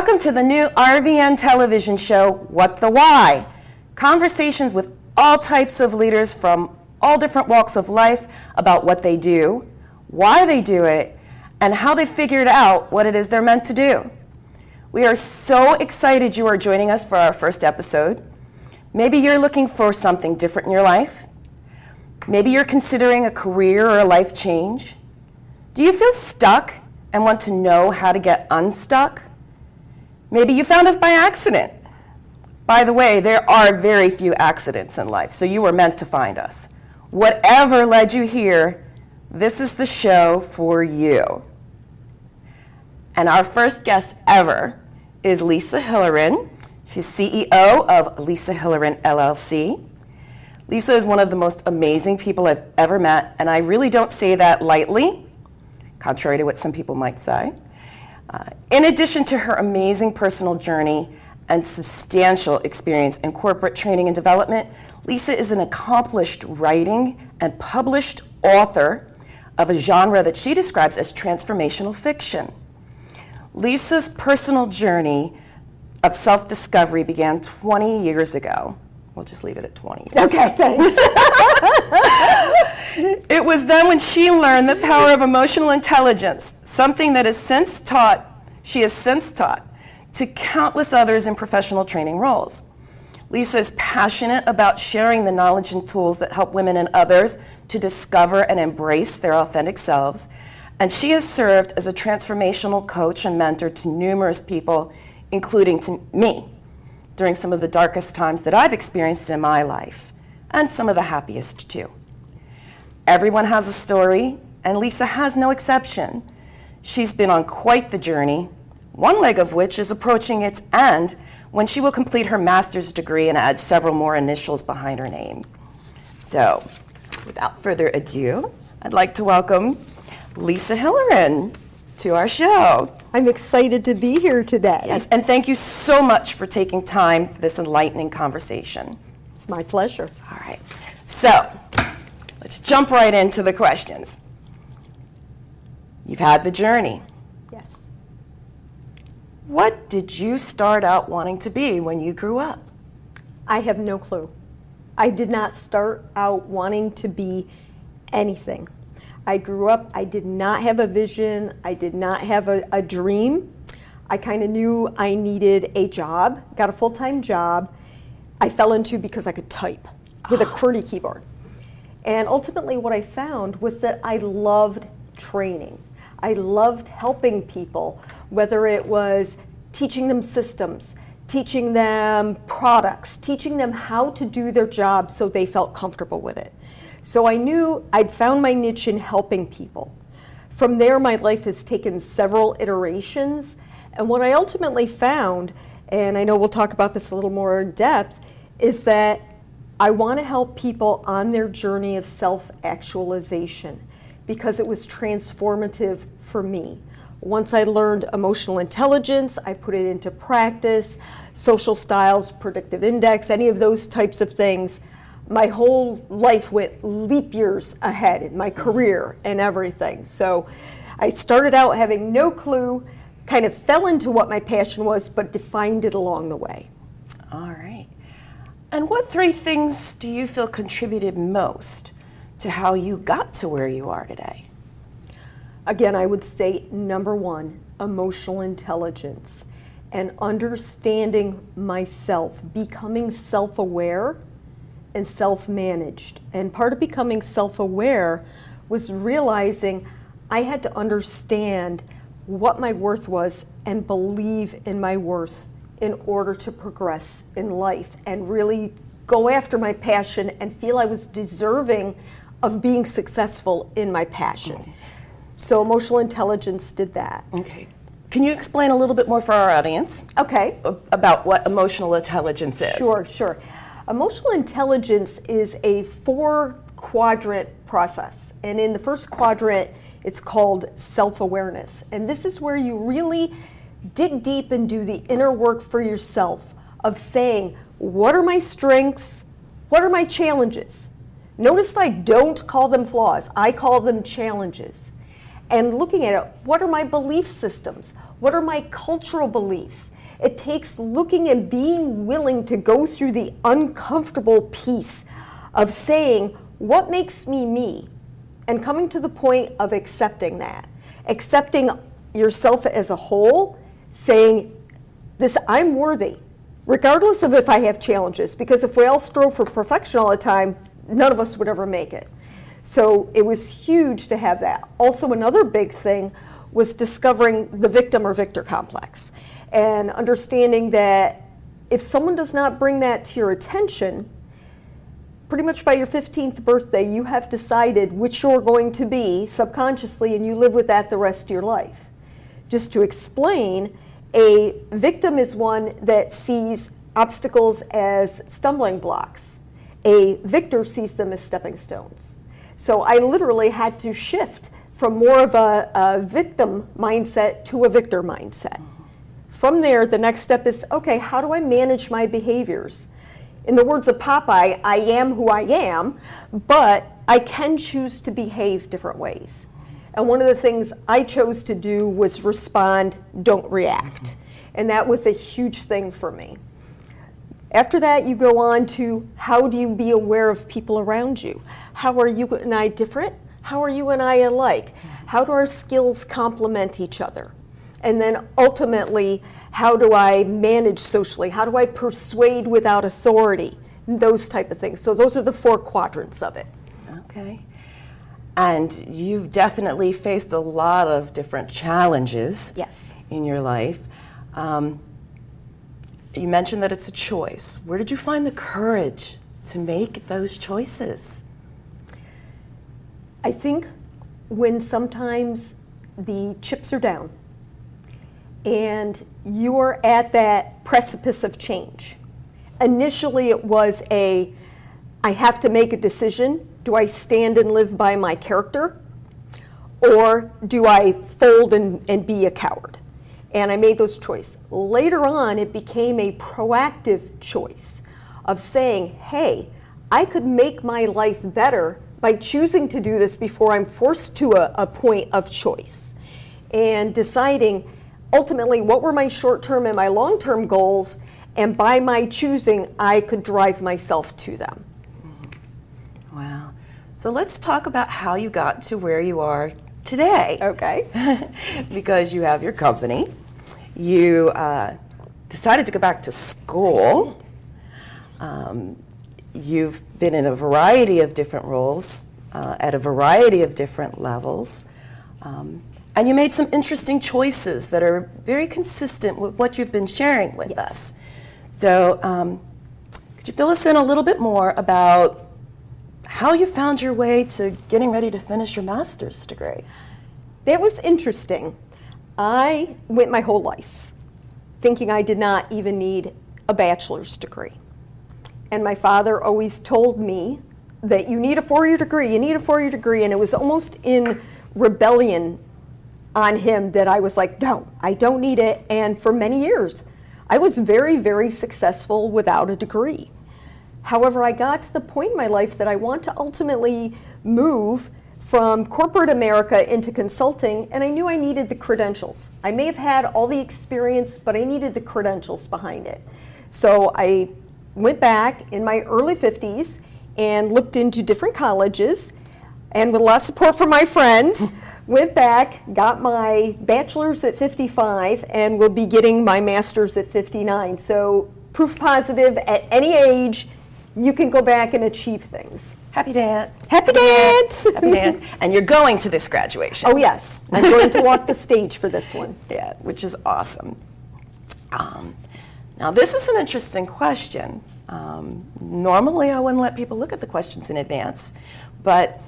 Welcome to the new RVN television show, What the Why? Conversations with all types of leaders from all different walks of life about what they do, why they do it, and how they figured out what it is they're meant to do. We are so excited you are joining us for our first episode. Maybe you're looking for something different in your life. Maybe you're considering a career or a life change. Do you feel stuck and want to know how to get unstuck? Maybe you found us by accident. By the way, there are very few accidents in life, so you were meant to find us. Whatever led you here, this is the show for you. And our first guest ever is Lisa Hilleren. She's CEO of Lisa Hilleren, LLC. Lisa is one of the most amazing people I've ever met, and I really don't say that lightly, contrary to what some people might say. In addition to her amazing personal journey and substantial experience in corporate training and development, Lisa is an accomplished writing and published author of a genre that she describes as transformational fiction. Lisa's personal journey of self-discovery began 20 years ago. We'll just leave it at 20 years. Okay, thanks. It was then when she learned the power of emotional intelligence, something that she has since taught to countless others in professional training roles. Lisa is passionate about sharing the knowledge and tools that help women and others to discover and embrace their authentic selves, and she has served as a transformational coach and mentor to numerous people, including to me, during some of the darkest times that I've experienced in my life, and some of the happiest too. Everyone has a story, and Lisa has no exception. She's been on quite the journey, one leg of which is approaching its end when she will complete her master's degree and add several more initials behind her name. So, without further ado, I'd like to welcome Lisa Hilleren to our show. I'm excited to be here today. Yes, and thank you so much for taking time for this enlightening conversation. It's my pleasure. All right, so let's jump right into the questions. You've had the journey. Yes. What did you start out wanting to be when you grew up? I have no clue. I did not start out wanting to be anything. I grew up, I did not have a vision, I did not have a dream. I kind of knew I needed a job, got a full-time job. I fell into because I could type with a QWERTY keyboard. And ultimately what I found was that I loved training. I loved helping people, whether it was teaching them systems, teaching them products, teaching them how to do their job so they felt comfortable with it. So I knew I'd found my niche in helping people. From there, my life has taken several iterations, and what I ultimately found, and I know we'll talk about this a little more in depth, is that I want to help people on their journey of self-actualization because it was transformative for me. Once I learned emotional intelligence, I put it into practice, social styles, predictive index, any of those types of things. My whole life went leap years ahead in my career and everything. So I started out having no clue, kind of fell into what my passion was, but defined it along the way. All right. And what three things do you feel contributed most to how you got to where you are today? Again, I would say number one, emotional intelligence and understanding myself, becoming self-aware and self-managed. And part of becoming self-aware was realizing I had to understand what my worth was and believe in my worth in order to progress in life and really go after my passion and feel I was deserving of being successful in my passion. Okay. So emotional intelligence did that. Okay. Can you explain a little bit more for our audience? Okay. About what emotional intelligence is? Sure. Emotional intelligence is a 4-quadrant process. And in the first quadrant, it's called self-awareness. And this is where you really dig deep and do the inner work for yourself of saying, what are my strengths? What are my challenges? Notice I don't call them flaws. I call them challenges. and looking at it, what are my belief systems? What are my cultural beliefs? It takes looking and being willing to go through the uncomfortable piece of saying, what makes me me? And coming to the point of accepting that. Accepting yourself as a whole, saying, this, I'm worthy, regardless of if I have challenges, because if we all strove for perfection all the time, none of us would ever make it. So it was huge to have that. Also, another big thing was discovering the victim or victor complex and understanding that if someone does not bring that to your attention, pretty much by your 15th birthday, you have decided which you're going to be subconsciously, and you live with that the rest of your life. Just to explain, a victim is one that sees obstacles as stumbling blocks. A victor sees them as stepping stones. So I literally had to shift from more of a victim mindset to a victor mindset. From there, the next step is, okay, how do I manage my behaviors? In the words of Popeye, I am who I am, but I can choose to behave different ways. And one of the things I chose to do was respond, don't react. And that was a huge thing for me. After that, you go on to how do you be aware of people around you? How are you and I different? How are you and I alike? How do our skills complement each other? And then ultimately, how do I manage socially? How do I persuade without authority? Those type of things. So those are the 4 quadrants of it. Okay. And you've definitely faced a lot of different challenges Yes. in your life. You mentioned that it's a choice. Where did you find the courage to make those choices? I think when sometimes the chips are down and you're at that precipice of change. Initially it was I have to make a decision. Do I stand and live by my character? Or do I fold and be a coward? And I made those choices. Later on, it became a proactive choice of saying, hey, I could make my life better by choosing to do this before I'm forced to a point of choice. And deciding ultimately what were my short-term and my long-term goals, and by my choosing, I could drive myself to them. Wow. So let's talk about how you got to where you are today. Okay. Because you have your company. You decided to go back to school. You've been in a variety of different roles at a variety of different levels. And you made some interesting choices that are very consistent with what you've been sharing with us. So could you fill us in a little bit more about how you found your way to getting ready to finish your master's degree? That was interesting. I went my whole life thinking I did not even need a bachelor's degree. And my father always told me that you need a 4-year degree, you need a 4-year degree, and it was almost in rebellion on him that I was like, no, I don't need it. And for many years, I was very, very successful without a degree. However, I got to the point in my life that I want to ultimately move from corporate America into consulting, and I knew I needed the credentials. I may have had all the experience, but I needed the credentials behind it. So I went back in my early 50s and looked into different colleges, and with a lot of support from my friends, went back, got my bachelor's at 55, and will be getting my master's at 59. So proof positive, at any age, you can go back and achieve things. Happy dance. Happy dance. Happy dance. And you're going to this graduation. Oh yes, I'm going to walk the stage for this one. Yeah, which is awesome. Now this is an interesting question. Normally I wouldn't let people look at the questions in advance, but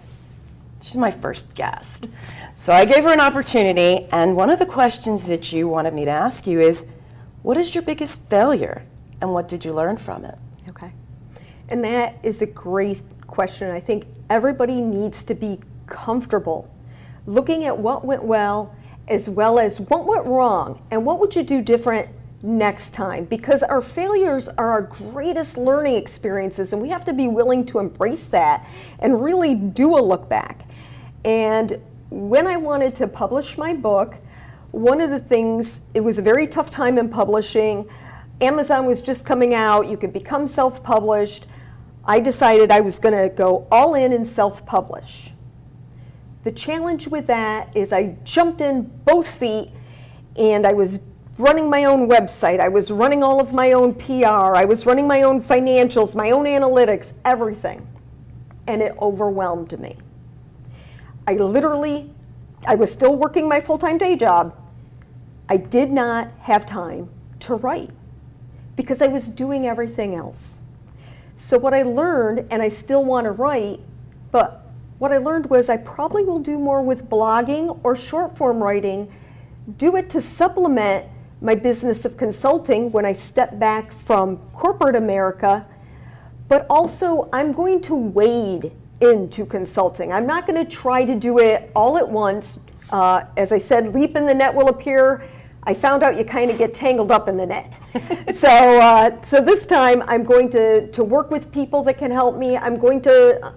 she's my first guest. So I gave her an opportunity, and one of the questions that you wanted me to ask you is, what is your biggest failure, and what did you learn from it? Okay. And that is a great question. I think everybody needs to be comfortable looking at what went well as what went wrong, and what would you do different next time, because our failures are our greatest learning experiences, and we have to be willing to embrace that and really do a look back. And when I wanted to publish my book, one of the things, it was a very tough time in publishing. Amazon was just coming out. You could become self-published. I decided I was going to go all in and self-publish. The challenge with that is I jumped in both feet, and I was running my own website. I was running all of my own PR. I was running my own financials, my own analytics, everything. And it overwhelmed me. I was still working my full-time day job. I did not have time to write because I was doing everything else. So what I learned, and I still want to write, but what I learned was I probably will do more with blogging or short form writing, do it to supplement my business of consulting when I step back from corporate America, but also I'm going to wade into consulting. I'm not going to try to do it all at once. As I said, leap in the net will appear. I found out you kind of get tangled up in the net. So this time I'm going to work with people that can help me. I'm going to,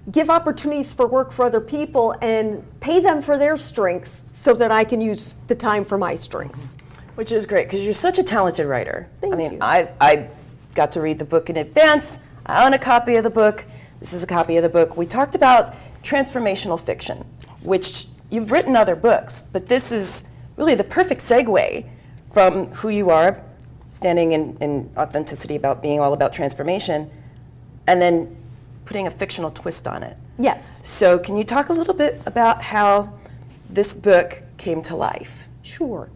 give opportunities for work for other people and pay them for their strengths so that I can use the time for my strengths. Which is great, because you're such a talented writer. Thank you. I got to read the book in advance. I own a copy of the book. This is a copy of the book. We talked about transformational fiction, which you've written other books, but this is really the perfect segue from who you are, standing in authenticity about being all about transformation, and then putting a fictional twist on it. Yes. So can you talk a little bit about how this book came to life? Sure.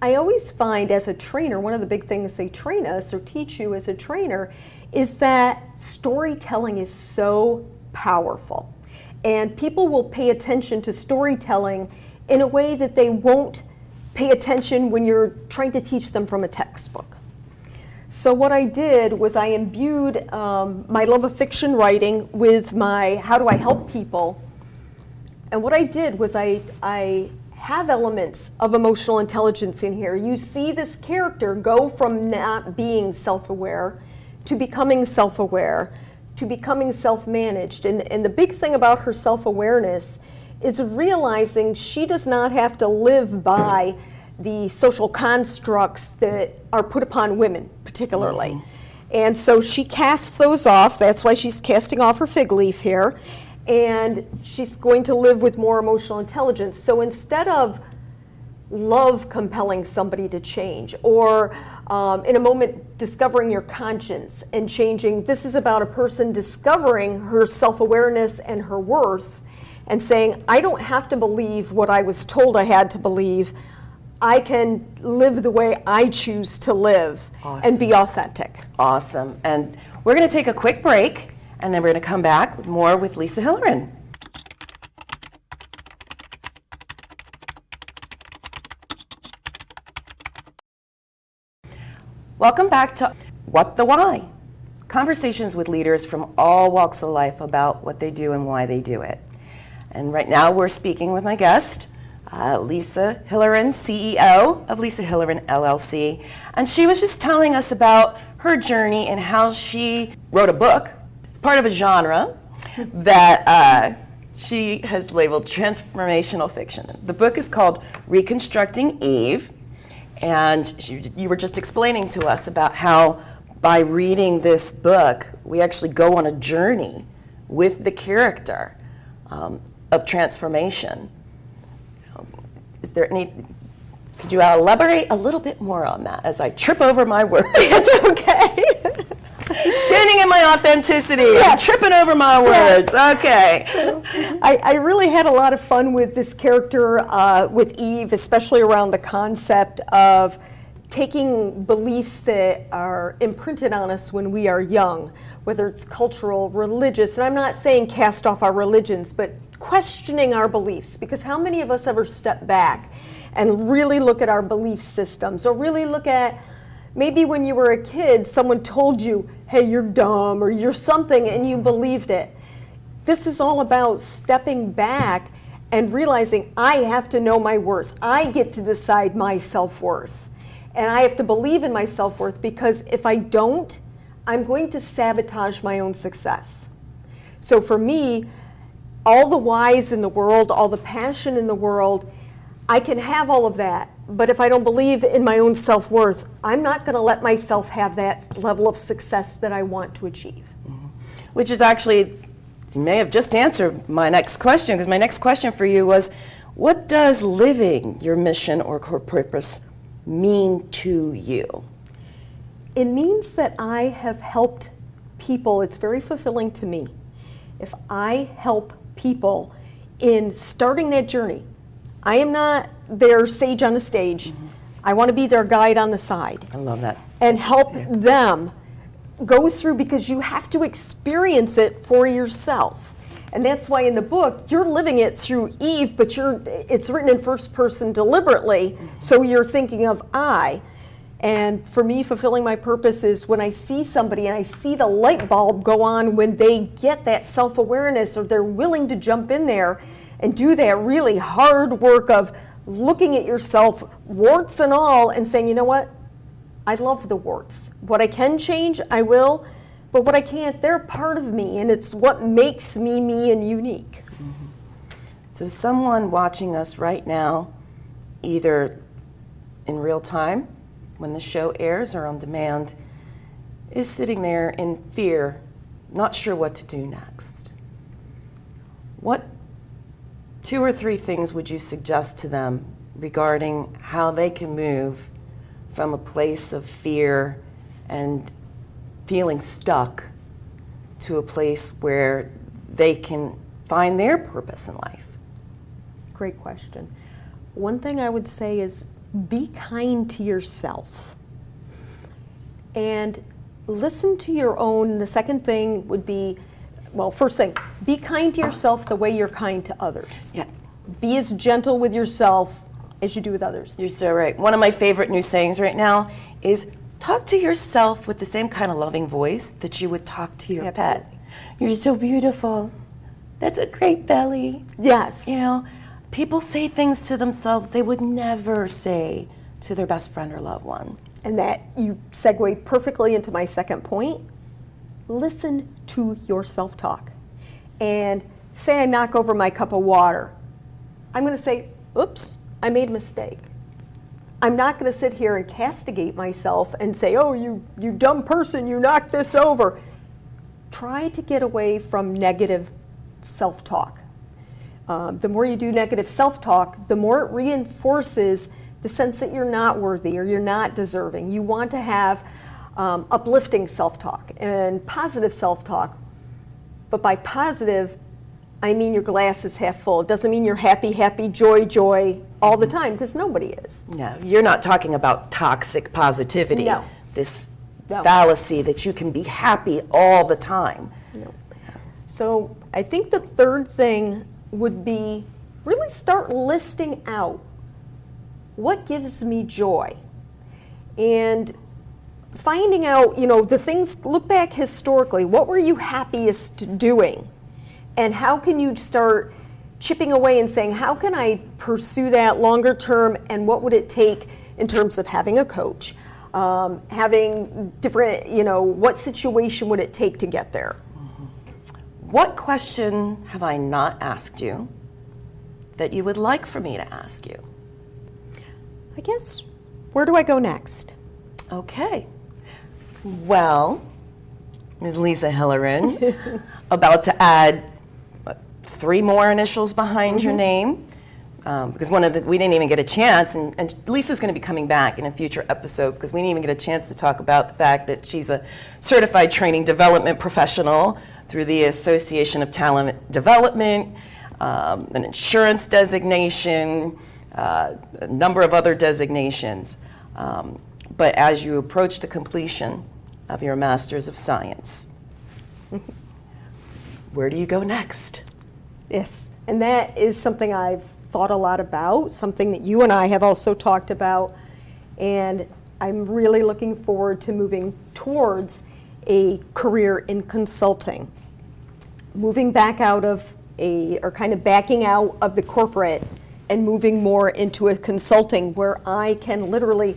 I always find as a trainer, one of the big things they train us or teach you as a trainer is that storytelling is so powerful. And people will pay attention to storytelling in a way that they won't pay attention when you're trying to teach them from a textbook. So what I did was I imbued my love of fiction writing with my how do I help people. And what I did was I have elements of emotional intelligence in here. You see this character go from not being self-aware to becoming self-aware to becoming self-managed. And the big thing about her self-awareness is realizing she does not have to live by the social constructs that are put upon women, particularly. Mm-hmm. And so she casts those off. That's why she's casting off her fig leaf here. And she's going to live with more emotional intelligence. So instead of love compelling somebody to change, or in a moment discovering your conscience and changing, this is about a person discovering her self-awareness and her worth and saying, I don't have to believe what I was told I had to believe. I can live the way I choose to live. Awesome. And be authentic. Awesome. And we're going to take a quick break, and then we're going to come back with more with Lisa Hilleren. Welcome back to What the Why? Conversations with leaders from all walks of life about what they do and why they do it. And right now we're speaking with my guest, Lisa Hilleren, CEO of Lisa Hilleren LLC. And she was just telling us about her journey and how she wrote a book. It's part of a genre that she has labeled transformational fiction. The book is called Reconstructing Eve. And you were just explaining to us about how by reading this book, we actually go on a journey with the character of transformation. Is there could you elaborate a little bit more on that as I trip over my words? It's okay. Standing in my authenticity, yes. Tripping over my words. Yes. Okay. So, I really had a lot of fun with this character, with Eve, especially around the concept of taking beliefs that are imprinted on us when we are young, whether it's cultural, religious, and I'm not saying cast off our religions, but questioning our beliefs, because how many of us ever step back and really look at our belief systems, or really look at maybe when you were a kid, someone told you, hey, you're dumb, or you're something, and you believed it. This is all about stepping back and realizing I have to know my worth. I get to decide my self-worth. And I have to believe in my self-worth, because if I don't, I'm going to sabotage my own success. So for me, all the whys in the world, all the passion in the world, I can have all of that. But if I don't believe in my own self-worth, I'm not going to let myself have that level of success that I want to achieve. Mm-hmm. Which is actually, you may have just answered my next question, because my next question for you was, what does living your mission or core purpose mean to you? It means that I have helped people. It's very fulfilling to me. If I help people in starting that journey, I am not their sage on the stage. Mm-hmm. I want to be their guide on the side. I love that. And help them go through, because you have to experience it for yourself. And that's why in the book, you're living it through Eve, but it's written in first person deliberately, so you're thinking of I. And for me, fulfilling my purpose is when I see somebody and I see the light bulb go on when they get that self-awareness, or they're willing to jump in there and do that really hard work of looking at yourself, warts and all, and saying, you know what? I love the warts. What I can change, I will. But what I can't, they're part of me, and it's what makes me me and unique. Mm-hmm. So someone watching us right now, either in real time, when the show airs, or on demand, is sitting there in fear, not sure what to do next. What 2 or 3 things would you suggest to them regarding how they can move from a place of fear and feeling stuck to a place where they can find their purpose in life? Great question. One thing I would say is be kind to yourself and listen to your own. The second thing would be, well, first thing, be kind to yourself the way you're kind to others. Yeah. Be as gentle with yourself as you do with others. You're so right. One of my favorite new sayings right now is talk to yourself with the same kind of loving voice that you would talk to your pet. You're so beautiful. That's a great belly. Yes. You know, people say things to themselves they would never say to their best friend or loved one. And that you segue perfectly into my second point. Listen to your self-talk. And say I knock over my cup of water. I'm going to say, oops, I made a mistake. I'm not going to sit here and castigate myself and say, oh, you dumb person, you knocked this over. Try to get away from negative self-talk. The more you do negative self-talk, the more it reinforces the sense that you're not worthy or you're not deserving. You want to have uplifting self-talk and positive self-talk. But by positive, I mean your glass is half full. It doesn't mean you're happy, happy, joy, joy all the time, because nobody is. No, you're not talking about toxic positivity. No. This fallacy that you can be happy all the time. No. So I think the third thing would be really start listing out what gives me joy. And finding out, the things, look back historically, what were you happiest doing? And how can you start chipping away and saying, how can I pursue that longer term, and what would it take in terms of having a coach, having different, what situation would it take to get there? What question have I not asked you that you would like for me to ask you? I guess, where do I go next? Okay. Well, Ms. Lisa Hilleren, about to add 3 more initials behind your name, because we didn't even get a chance, and Lisa's going to be coming back in a future episode because we didn't even get a chance to talk about the fact that she's a certified training development professional through the Association of Talent Development, an insurance designation, a number of other designations. But as you approach the completion of your Master's of Science, where do you go next? Yes, and that is something I've thought a lot about, something that you and I have also talked about, and I'm really looking forward to moving towards a career in consulting. Moving back out of or kind of backing out of the corporate and moving more into a consulting where I can literally,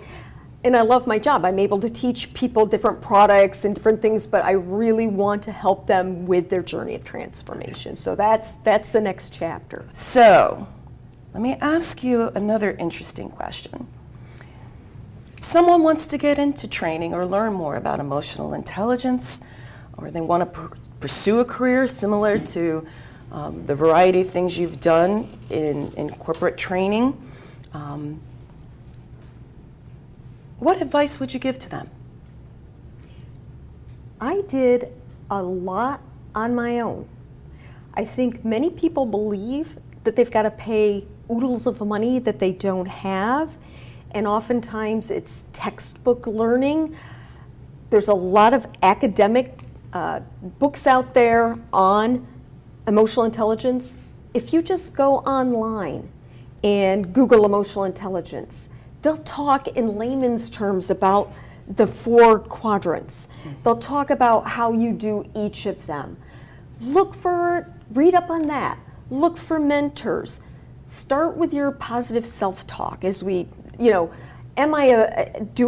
And I love my job. I'm able to teach people different products and different things, but I really want to help them with their journey of transformation. So that's the next chapter. So, let me ask you another interesting question. Someone wants to get into training or learn more about emotional intelligence, or they want to pursue a career similar to the variety of things you've done in corporate training. What advice would you give to them? I did a lot on my own. I think many people believe that they've got to pay oodles of money that they don't have, and oftentimes it's textbook learning. There's a lot of academic books out there on emotional intelligence. If you just go online and Google emotional intelligence, they'll talk in layman's terms about the 4 quadrants. They'll talk about how you do each of them. Read up on that. Look for mentors. Start with your positive self-talk as we, do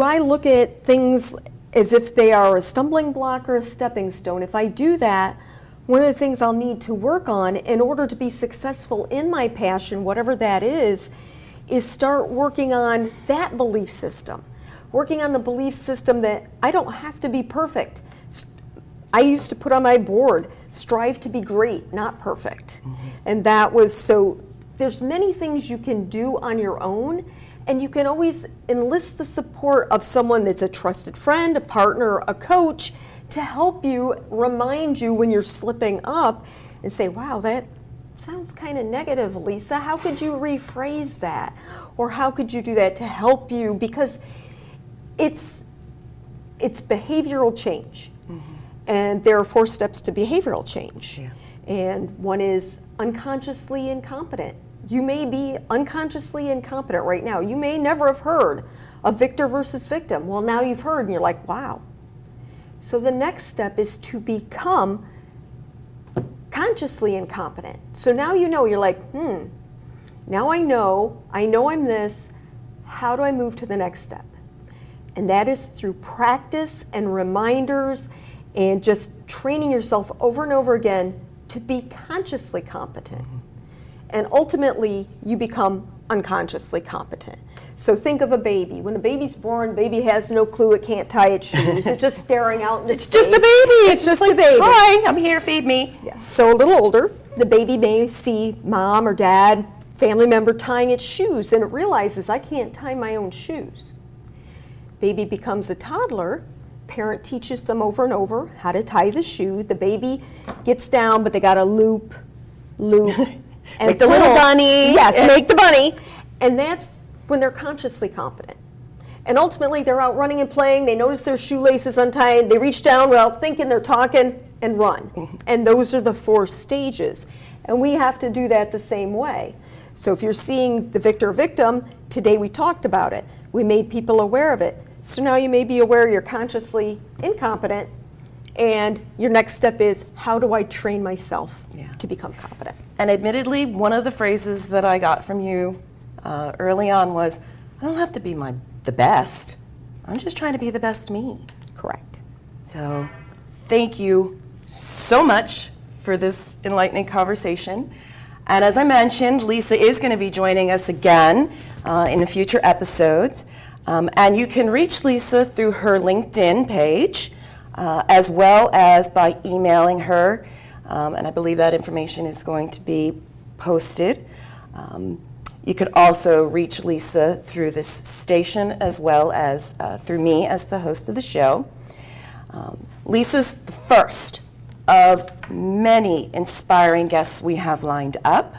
I look at things as if they are a stumbling block or a stepping stone? If I do that, one of the things I'll need to work on in order to be successful in my passion, whatever that is start working on that belief system. Working on the belief system that I don't have to be perfect. I used to put on my board, strive to be great, not perfect. And that was so, there's many things you can do on your own, and you can always enlist the support of someone that's a trusted friend, a partner, a coach, to help you, remind you when you're slipping up and say, wow, that sounds kind of negative, Lisa. How could you rephrase that? Or how could you do that to help you? Because it's behavioral change. And there are 4 steps to behavioral change. Yeah. And one is unconsciously incompetent. You may be unconsciously incompetent right now. You may never have heard of victor versus victim. Well, now you've heard and you're like, wow. So the next step is to become consciously incompetent. So now you're like, now I know I'm this. How do I move to the next step? And that is through practice and reminders and just training yourself over and over again to be consciously competent. And ultimately, you become unconsciously competent. So think of a baby. When a baby's born, baby has no clue it can't tie its shoes. It's just staring out into It's just a baby. It's just a baby. Hi, I'm here, feed me. Yes. So a little older, the baby may see mom or dad, family member tying its shoes, and it realizes I can't tie my own shoes. Baby becomes a toddler. Parent teaches them over and over how to tie the shoe. The baby gets down, but they got to loop. And make the little bunny. Yes, make the bunny. And that's when they're consciously competent. And ultimately, they're out running and playing. They notice their shoelaces untied. They reach down without thinking, they're talking, and run. And those are the 4 stages. And we have to do that the same way. So if you're seeing the victor-victim, today we talked about it. We made people aware of it. So now you may be aware you're consciously incompetent, and your next step is, how do I train myself to become competent? And admittedly, one of the phrases that I got from you early on was, I don't have to be the best. I'm just trying to be the best me. Correct. So thank you so much for this enlightening conversation. And as I mentioned, Lisa is going to be joining us again in the future episodes. And you can reach Lisa through her LinkedIn page, as well as by emailing her. And I believe that information is going to be posted. You could also reach Lisa through this station, as well as through me as the host of the show. Lisa's the first of many inspiring guests we have lined up.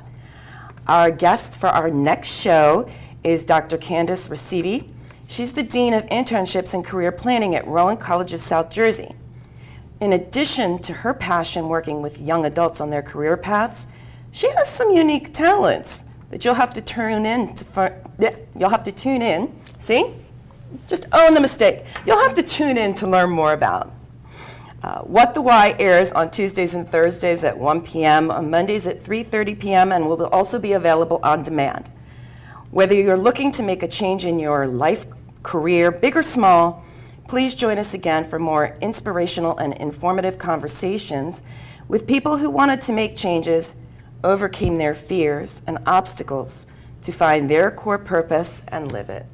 Our guest for our next show is Dr. Candace Rossetti. She's the Dean of Internships and Career Planning at Rowan College of South Jersey. In addition to her passion working with young adults on their career paths, she has some unique talents that you'll have to tune in. See? Just own the mistake. You'll have to tune in to learn more about. What the Why airs on Tuesdays and Thursdays at 1 p.m., on Mondays at 3:30 p.m., and will also be available on demand. Whether you're looking to make a change in your life career, big or small, please join us again for more inspirational and informative conversations with people who wanted to make changes, overcame their fears and obstacles to find their core purpose and live it.